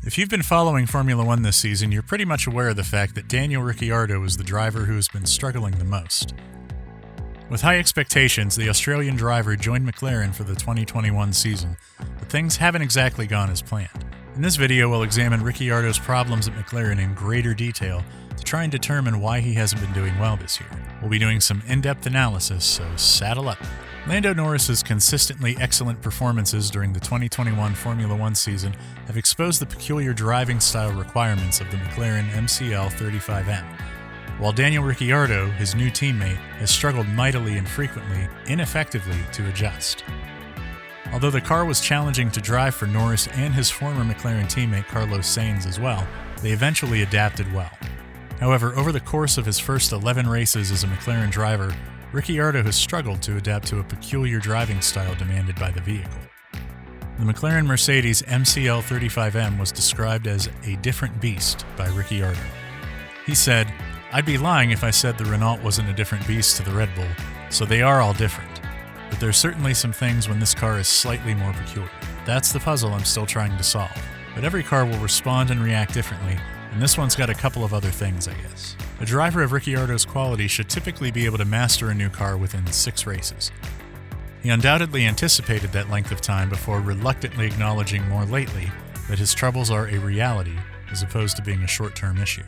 If you've been following Formula One this season, you're pretty much aware of the fact that Daniel Ricciardo is the driver who has been struggling the most. With high expectations, the Australian driver joined McLaren for the 2021 season, but things haven't exactly gone as planned. In this video, we'll examine Ricciardo's problems at McLaren in greater detail to try and determine why he hasn't been doing well this year. We'll be doing some in-depth analysis, so saddle up. Lando Norris's consistently excellent performances during the 2021 Formula One season have exposed the peculiar driving style requirements of the McLaren MCL 35M, while Daniel Ricciardo, his new teammate, has struggled mightily and frequently, ineffectively, to adjust. Although the car was challenging to drive for Norris and his former McLaren teammate Carlos Sainz as well, they eventually adapted well. However, over the course of his first 11 races as a McLaren driver, Ricciardo has struggled to adapt to a peculiar driving style demanded by the vehicle. The McLaren Mercedes MCL 35M was described as a different beast by Ricciardo. He said, "I'd be lying if I said the Renault wasn't a different beast to the Red Bull, so they are all different. But there's certainly some things when this car is slightly more peculiar. That's the puzzle I'm still trying to solve. But every car will respond and react differently, and this one's got a couple of other things, I guess." A driver of Ricciardo's quality should typically be able to master a new car within 6 races. He undoubtedly anticipated that length of time before reluctantly acknowledging more lately that his troubles are a reality as opposed to being a short-term issue.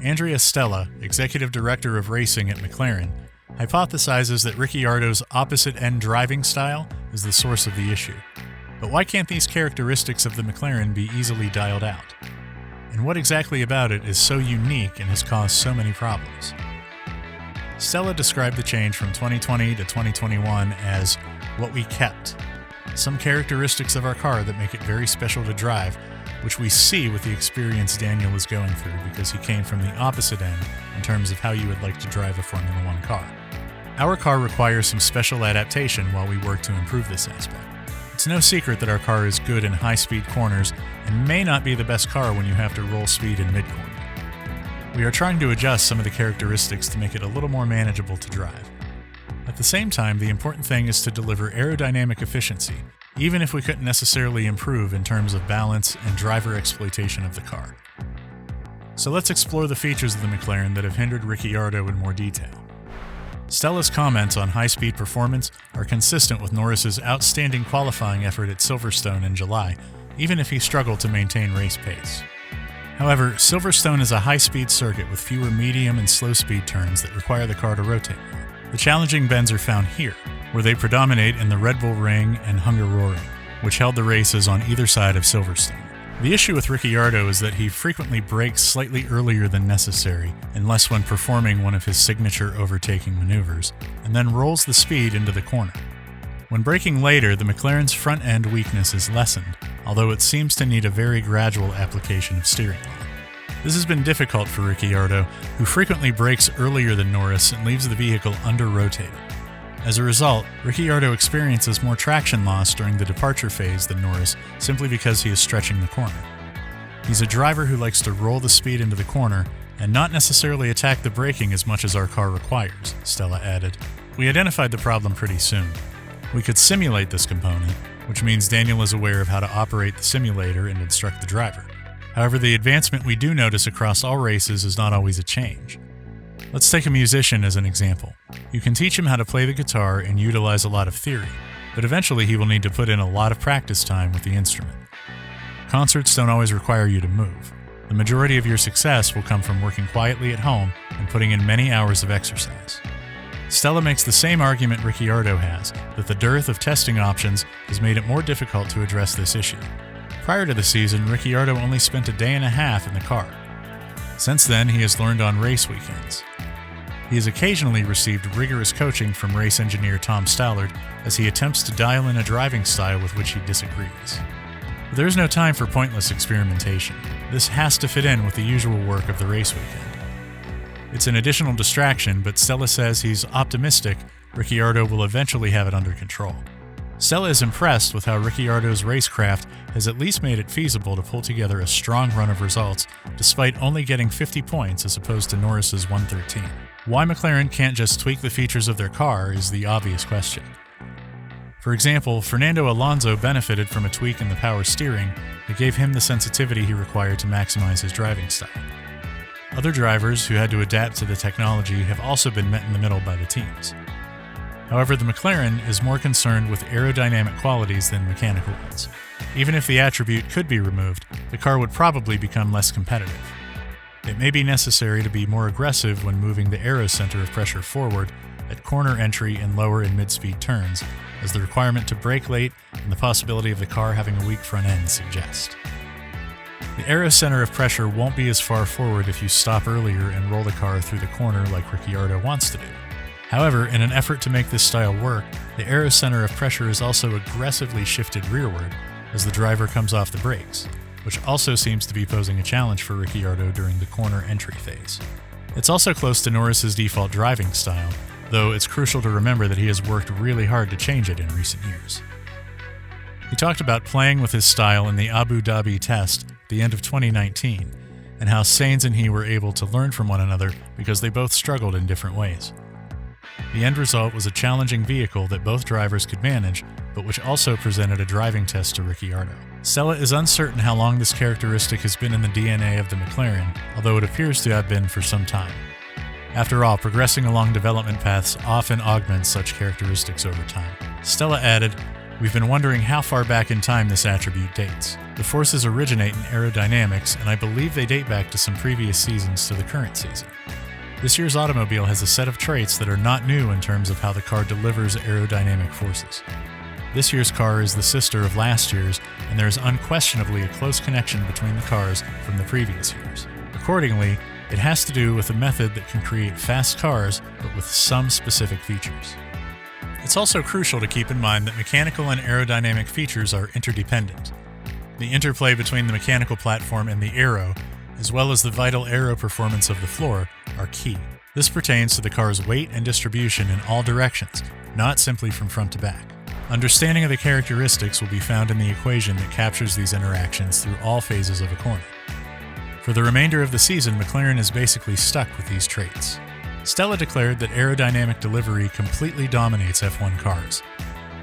Andrea Stella, executive director of racing at McLaren, hypothesizes that Ricciardo's opposite-end driving style is the source of the issue. But why can't these characteristics of the McLaren be easily dialed out? And what exactly about it is so unique and has caused so many problems? Stella described the change from 2020 to 2021 as what we kept. Some characteristics of our car that make it very special to drive, which we see with the experience Daniel is going through because he came from the opposite end in terms of how you would like to drive a Formula One car. Our car requires some special adaptation while we work to improve this aspect. It's no secret that our car is good in high-speed corners and may not be the best car when you have to roll speed in mid-corner. We are trying to adjust some of the characteristics to make it a little more manageable to drive. At the same time, the important thing is to deliver aerodynamic efficiency, even if we couldn't necessarily improve in terms of balance and driver exploitation of the car. So let's explore the features of the McLaren that have hindered Ricciardo in more detail. Stella's comments on high-speed performance are consistent with Norris's outstanding qualifying effort at Silverstone in July, even if he struggled to maintain race pace. However, Silverstone is a high-speed circuit with fewer medium and slow-speed turns that require the car to rotate more. The challenging bends are found here, where they predominate in the Red Bull Ring and Hungaroring, which held the races on either side of Silverstone. The issue with Ricciardo is that he frequently brakes slightly earlier than necessary, unless when performing one of his signature overtaking maneuvers, and then rolls the speed into the corner. When braking later, the McLaren's front-end weakness is lessened, although it seems to need a very gradual application of steering law. This has been difficult for Ricciardo, who frequently brakes earlier than Norris and leaves the vehicle under-rotated. As a result, Ricciardo experiences more traction loss during the departure phase than Norris simply because he is stretching the corner. He's a driver who likes to roll the speed into the corner and not necessarily attack the braking as much as our car requires, Stella added. We identified the problem pretty soon. We could simulate this component, which means Daniel is aware of how to operate the simulator and instruct the driver. However, the advancement we do notice across all races is not always a change. Let's take a musician as an example. You can teach him how to play the guitar and utilize a lot of theory, but eventually he will need to put in a lot of practice time with the instrument. Concerts don't always require you to move. The majority of your success will come from working quietly at home and putting in many hours of exercise. Stella makes the same argument Ricciardo has, that the dearth of testing options has made it more difficult to address this issue. Prior to the season, Ricciardo only spent a day and a half in the car. Since then, he has learned on race weekends. He has occasionally received rigorous coaching from race engineer Tom Stallard as he attempts to dial in a driving style with which he disagrees. But there is no time for pointless experimentation. This has to fit in with the usual work of the race weekend. It's an additional distraction, but Stella says he's optimistic Ricciardo will eventually have it under control. Stella is impressed with how Ricciardo's racecraft has at least made it feasible to pull together a strong run of results despite only getting 50 points as opposed to Norris's 113. Why McLaren can't just tweak the features of their car is the obvious question. For example, Fernando Alonso benefited from a tweak in the power steering that gave him the sensitivity he required to maximize his driving style. Other drivers who had to adapt to the technology have also been met in the middle by the teams. However, the McLaren is more concerned with aerodynamic qualities than mechanical ones. Even if the attribute could be removed, the car would probably become less competitive. It may be necessary to be more aggressive when moving the aero center of pressure forward at corner entry and lower and mid-speed turns, as the requirement to brake late and the possibility of the car having a weak front end suggest. The aero center of pressure won't be as far forward if you stop earlier and roll the car through the corner like Ricciardo wants to do. However, in an effort to make this style work, the aero center of pressure is also aggressively shifted rearward as the driver comes off the brakes, which also seems to be posing a challenge for Ricciardo during the corner entry phase. It's also close to Norris's default driving style, though it's crucial to remember that he has worked really hard to change it in recent years. He talked about playing with his style in the Abu Dhabi test at the end of 2019, and how Sainz and he were able to learn from one another because they both struggled in different ways. The end result was a challenging vehicle that both drivers could manage, but which also presented a driving test to Ricciardo. Stella is uncertain how long this characteristic has been in the DNA of the McLaren, although it appears to have been for some time. After all, progressing along development paths often augments such characteristics over time. Stella added, "We've been wondering how far back in time this attribute dates. The forces originate in aerodynamics, and I believe they date back to some previous seasons to the current season. This year's automobile has a set of traits that are not new in terms of how the car delivers aerodynamic forces. This year's car is the sister of last year's, and there is unquestionably a close connection between the cars from the previous years. Accordingly, it has to do with a method that can create fast cars, but with some specific features." It's also crucial to keep in mind that mechanical and aerodynamic features are interdependent. The interplay between the mechanical platform and the aero, as well as the vital aero performance of the floor, are key. This pertains to the car's weight and distribution in all directions, not simply from front to back. Understanding of the characteristics will be found in the equation that captures these interactions through all phases of a corner. For the remainder of the season, McLaren is basically stuck with these traits. Stella declared that aerodynamic delivery completely dominates F1 cars.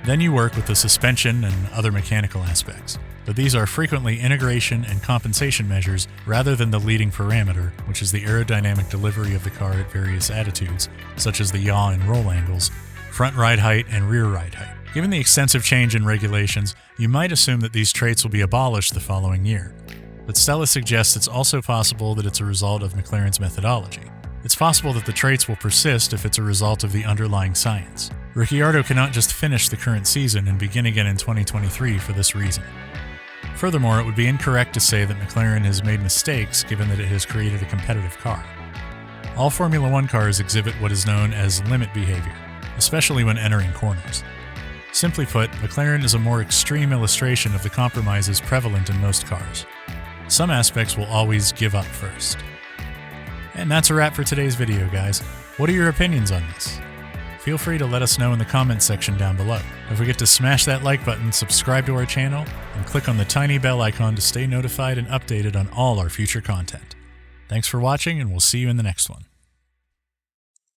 Then you work with the suspension and other mechanical aspects, but these are frequently integration and compensation measures rather than the leading parameter, which is the aerodynamic delivery of the car at various attitudes, such as the yaw and roll angles, front ride height, and rear ride height. Given the extensive change in regulations, you might assume that these traits will be abolished the following year. But Stella suggests it's also possible that it's a result of McLaren's methodology. It's possible that the traits will persist if it's a result of the underlying science. Ricciardo cannot just finish the current season and begin again in 2023 for this reason. Furthermore, it would be incorrect to say that McLaren has made mistakes given that it has created a competitive car. All Formula One cars exhibit what is known as limit behavior, especially when entering corners. Simply put, McLaren is a more extreme illustration of the compromises prevalent in most cars. Some aspects will always give up first. And that's a wrap for today's video, guys. What are your opinions on this? Feel free to let us know in the comments section down below. Don't forget to smash that like button, subscribe to our channel, and click on the tiny bell icon to stay notified and updated on all our future content. Thanks for watching, and we'll see you in the next one.